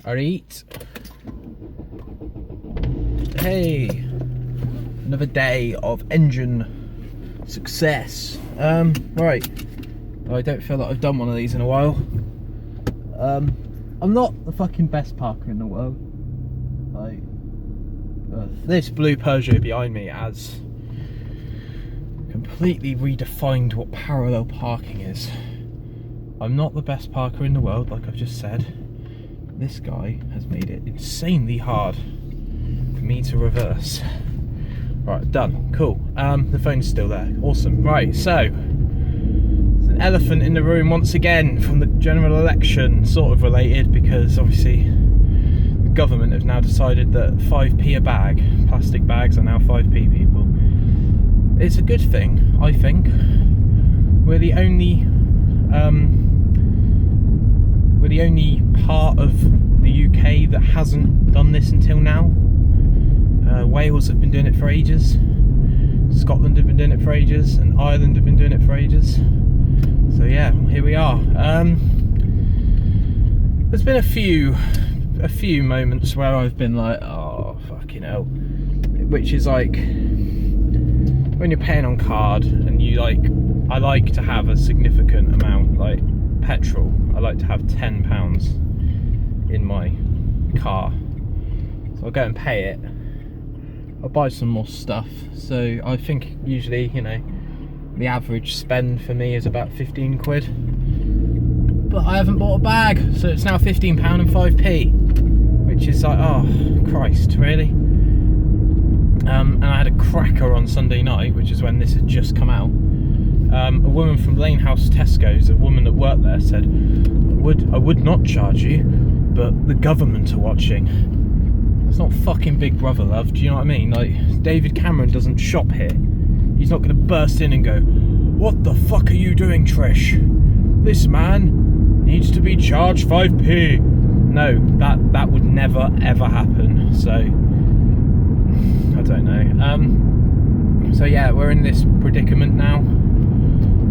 Alright. Hey, another day of engine success. Right. I don't feel like I've done one of these in a while. I'm not the fucking best parker in the world. Like, this blue Peugeot behind me has completely redefined what parallel parking is. I'm not the best parker in the world, like I've just said. This guy has made it insanely hard for me to reverse. Right, done. Cool. The phone's still there. Awesome. Right, so there's an elephant in the room once again from the general election, sort of related, because obviously the government have now decided that 5p a bag, plastic bags are now 5p, people. It's a good thing, I think. We're the only part of the UK that hasn't done this until now. Wales have been doing it for ages, Scotland have been doing it for ages, and Ireland have been doing it for ages. So yeah, here we are. There's been a few moments where I've been like, oh fucking hell, which is like when you're paying on card and you like, I like to have a significant amount, like petrol. I like to have £10 in my car, so I'll go and pay it. I'll buy some more stuff. So I think usually, you know, the average spend for me is about 15 quid. But I haven't bought a bag, so it's now £15 and 5p, which is like, oh Christ, really? And I had a cracker on Sunday night, which is when this had just come out. A woman from Lane House Tesco's, a woman that worked there, said, I would not charge you, but the government are watching. It's not fucking Big Brother, love, do you know what I mean? Like, David Cameron doesn't shop here. He's not going to burst in and go, what the fuck are you doing, Trish? This man needs to be charged 5p. No, that would never ever happen. So I don't know. So yeah, we're in this predicament now.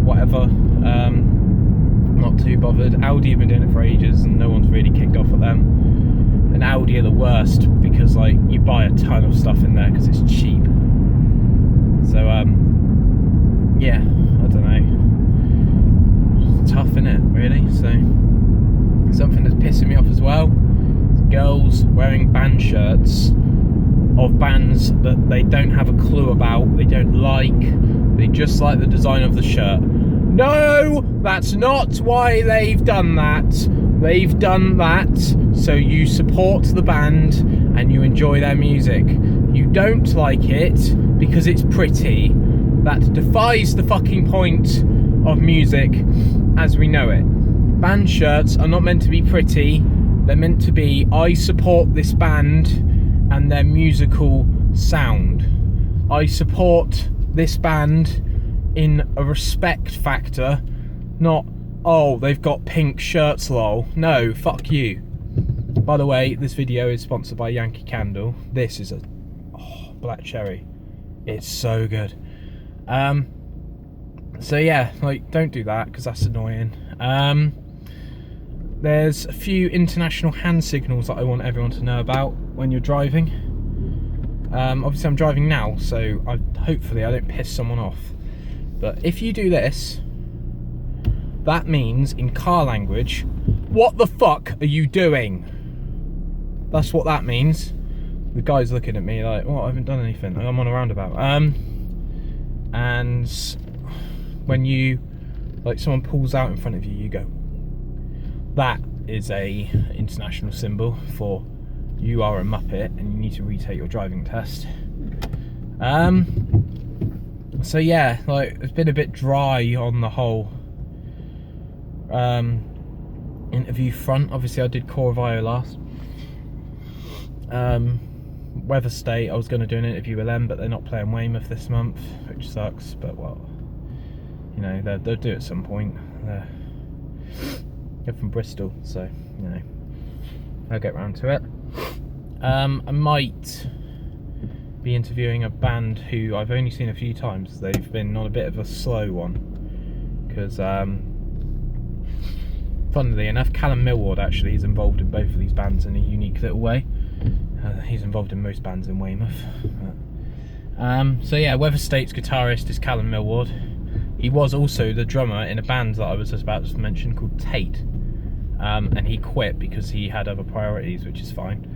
Whatever. Not too bothered. Audi have been doing it for ages and no one's really kicked off at them. And Audi are the worst because like you buy a ton of stuff in there because it's cheap. So yeah, I don't know. It's tough, innit, really? So something that's pissing me off as well is girls wearing band shirts of bands that they don't have a clue about, they don't like, they just like the design of the shirt. No, that's not why they've done that. They've done that so you support the band and you enjoy their music. You don't like it because it's pretty. That defies the fucking point of music as we know it. Band shirts are not meant to be pretty. They're meant to be, I support this band and their musical sound. I support this band in a respect factor, not, oh, they've got pink shirts, lol. No, fuck you. By the way, this video is sponsored by Yankee Candle. This is a black cherry. It's so good. So yeah, like, don't do that because that's annoying. There's a few international hand signals that I want everyone to know about when you're driving. Obviously I'm driving now, so hopefully I don't piss someone off. But if you do this, that means in car language, what the fuck are you doing? That's what that means. The guy's looking at me like, well, I haven't done anything. I'm on a roundabout. And when you, like, someone pulls out in front of you, you go. That is a international symbol for you are a muppet and you need to retake your driving test. So yeah, like, it's been a bit dry on the whole interview front. Obviously I did Core of Io last. Weather State, I was going to do an interview with them, but they're not playing Weymouth this month, which sucks, but well, you know, they'll do it at some point. They're from Bristol, so, you know, I'll get round to it. I might be interviewing a band who I've only seen a few times. They've been on a bit of a slow one because funnily enough, Callum Millward actually is involved in both of these bands in a unique little way. He's involved in most bands in Weymouth. So yeah, Weather State's guitarist is Callum Millward. He was also the drummer in a band that I was just about to mention called Tate. And he quit because he had other priorities, which is fine.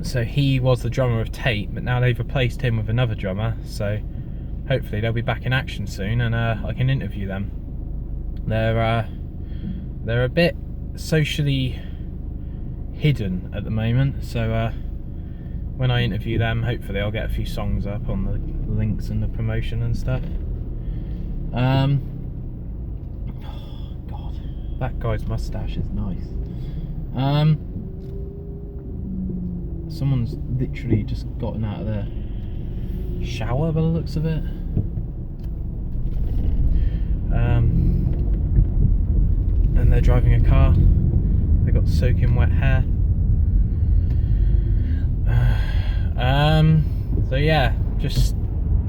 So he was the drummer of Tate, but now they've replaced him with another drummer, so hopefully they'll be back in action soon, and I can interview them. They're a bit socially hidden at the moment, so when I interview them, hopefully I'll get a few songs up on the links and the promotion and stuff. Oh God, that guy's mustache is nice. Someone's literally just gotten out of their shower by the looks of it. And they're driving a car. They've got soaking wet hair. So yeah, just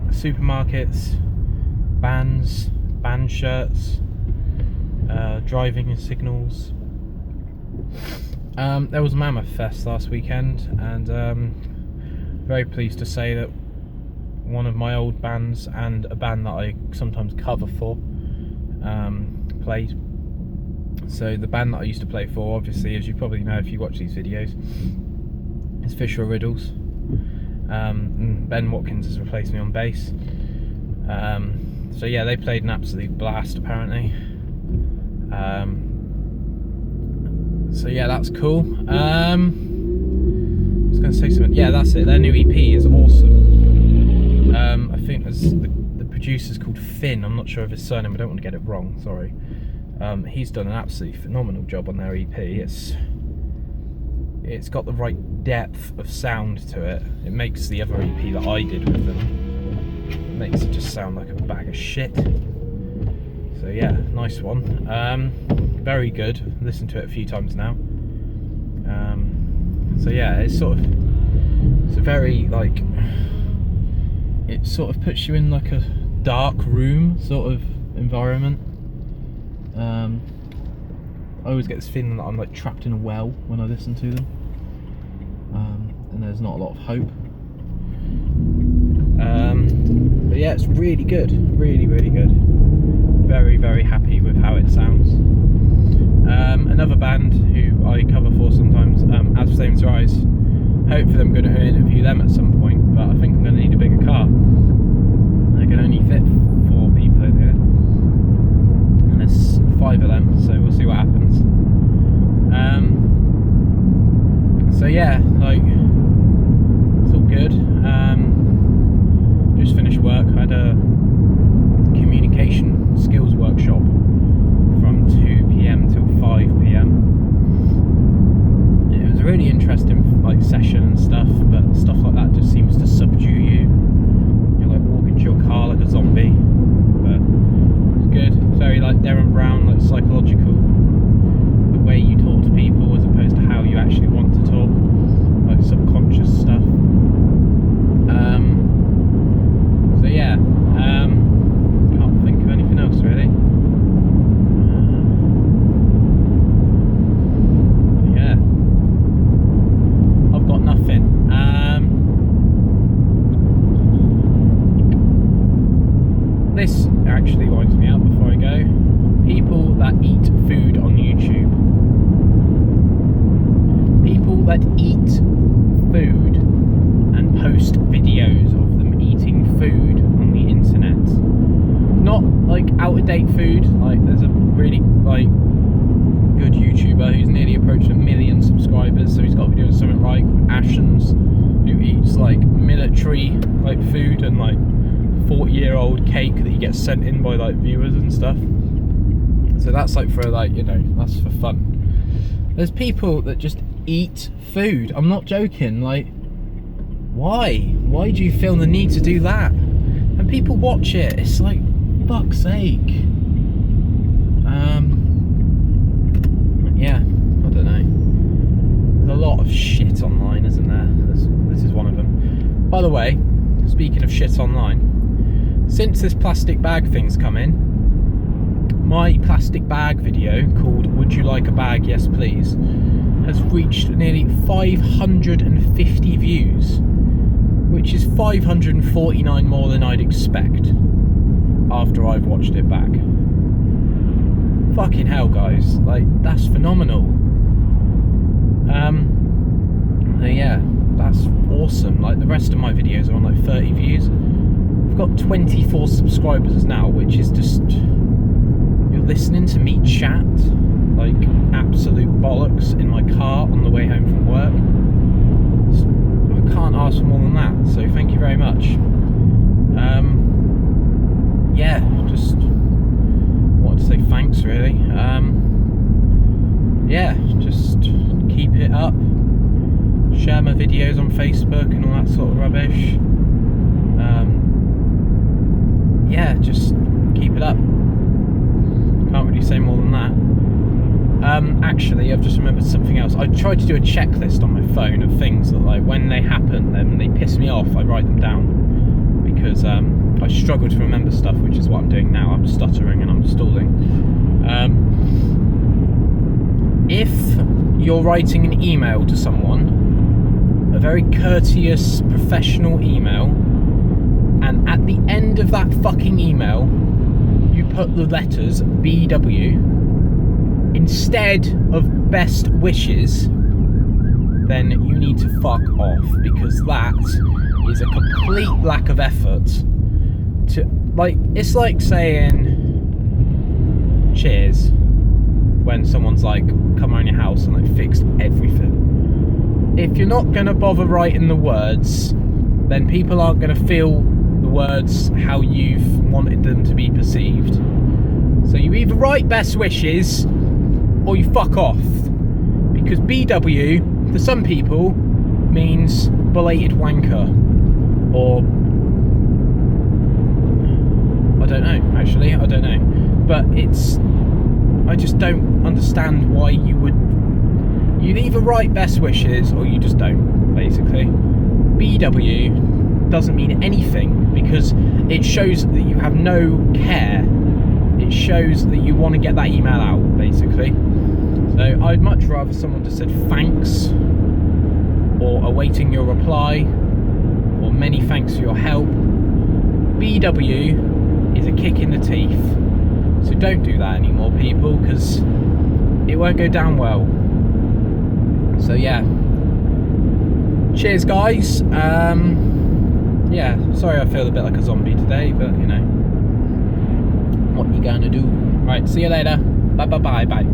supermarkets, bands, band shirts, driving signals. There was Mammoth Fest last weekend, and very pleased to say that one of my old bands and a band that I sometimes cover for played. So the band that I used to play for, obviously, as you probably know if you watch these videos, is Fisher Riddles. And Ben Watkins has replaced me on bass. So yeah, they played an absolute blast apparently. So yeah, that's cool. I was going to say something. Yeah, that's it. Their new EP is awesome. I think the producer's called Finn. I'm not sure of his surname. I don't want to get it wrong. Sorry. He's done an absolutely phenomenal job on their EP. It's got the right depth of sound to it. It makes the other EP that I did with them, it makes it just sound like a bag of shit. So yeah, nice one. Very good. I've listened to it a few times now. So yeah, it's a very like, it sort of puts you in like a dark room sort of environment. I always get this feeling that I'm like trapped in a well when I listen to them, and there's not a lot of hope. But yeah, it's really good, really good. Very, very happy with how it sounds. Another band who I cover for sometimes, As Flames Rise. Hopefully I'm going to interview them at some point, but I think I'm going to need a bigger car. I can only fit 4 people in here, and there's 5 of them, so we'll see what happens. So yeah, like, it's all good. Just finished work. I had a communication skills workshop from 2 PM till 5 PM. It was a really interesting like session and stuff, but stuff like that just seems to subdue you. You're like walking to your car like a zombie. But it's good. It's very like Derren Brown, like psychological. The way you talk to people as opposed to how you actually want to talk, like subconscious stuff. So yeah, can't think of anything else really. Yeah, I've got nothing. This actually winds me up before I go. People that eat food on YouTube. People that eat food and post videos of them eating food on the internet. Not like out-of-date food. Like there's a really like good YouTuber who's nearly approached 1 million subscribers, so he's got to be doing something right, called Ashens, who eats like military like food and like 40-year-old cake that he gets sent in by like viewers and stuff. So that's like for like, you know, that's for fun. There's people that just eat food. I'm not joking. Like, why do you feel the need to do that? And people watch it. It's like, fuck's sake. Yeah, I don't know. There's a lot of shit online, isn't there? This is one of them. By the way, speaking of shit online, since this plastic bag thing's come in, my plastic bag video called "Would you like a bag? Yes please" has reached nearly 550 views, which is 549 more than I'd expect after I've watched it back. Fucking hell, guys, like, that's phenomenal. Yeah, that's awesome. Like, the rest of my videos are on like 30 views. I've got 24 subscribers now, which is just, you're listening to me chat like absolute bollocks in my car on the way home from work. I can't ask for more than that, so thank you very much. Yeah, just wanted to say thanks, really. Yeah, just keep it up, share my videos on Facebook and all that sort of rubbish. Yeah, just keep it up. Can't really say more than that. Actually, I've just remembered something else. I tried to do a checklist on my phone of things that, like, when they happen, then they piss me off, I write them down, because I struggle to remember stuff, which is what I'm doing now. I'm stuttering and I'm stalling. If you're writing an email to someone, a very courteous, professional email, and at the end of that fucking email, you put the letters BW instead of best wishes, then you need to fuck off, because that is a complete lack of effort. To, like, it's like saying cheers when someone's like come around your house and like fixed everything. If you're not gonna bother writing the words, then people aren't gonna feel the words how you've wanted them to be perceived. So you either write best wishes or you fuck off, because BW for some people means belated wanker, or I don't know, actually, I don't know, but it's, I just don't understand why you'd either write best wishes or you just don't, basically. BW doesn't mean anything, because it shows that you have no care. It shows that you want to get that email out, basically. So I'd much rather someone just said thanks, or awaiting your reply, or many thanks for your help. BW is a kick in the teeth. So don't do that anymore, people, because it won't go down well. So yeah. Cheers, guys. Yeah, sorry I feel a bit like a zombie today, but you know, what you gonna do? Right, see you later. Bye bye bye bye.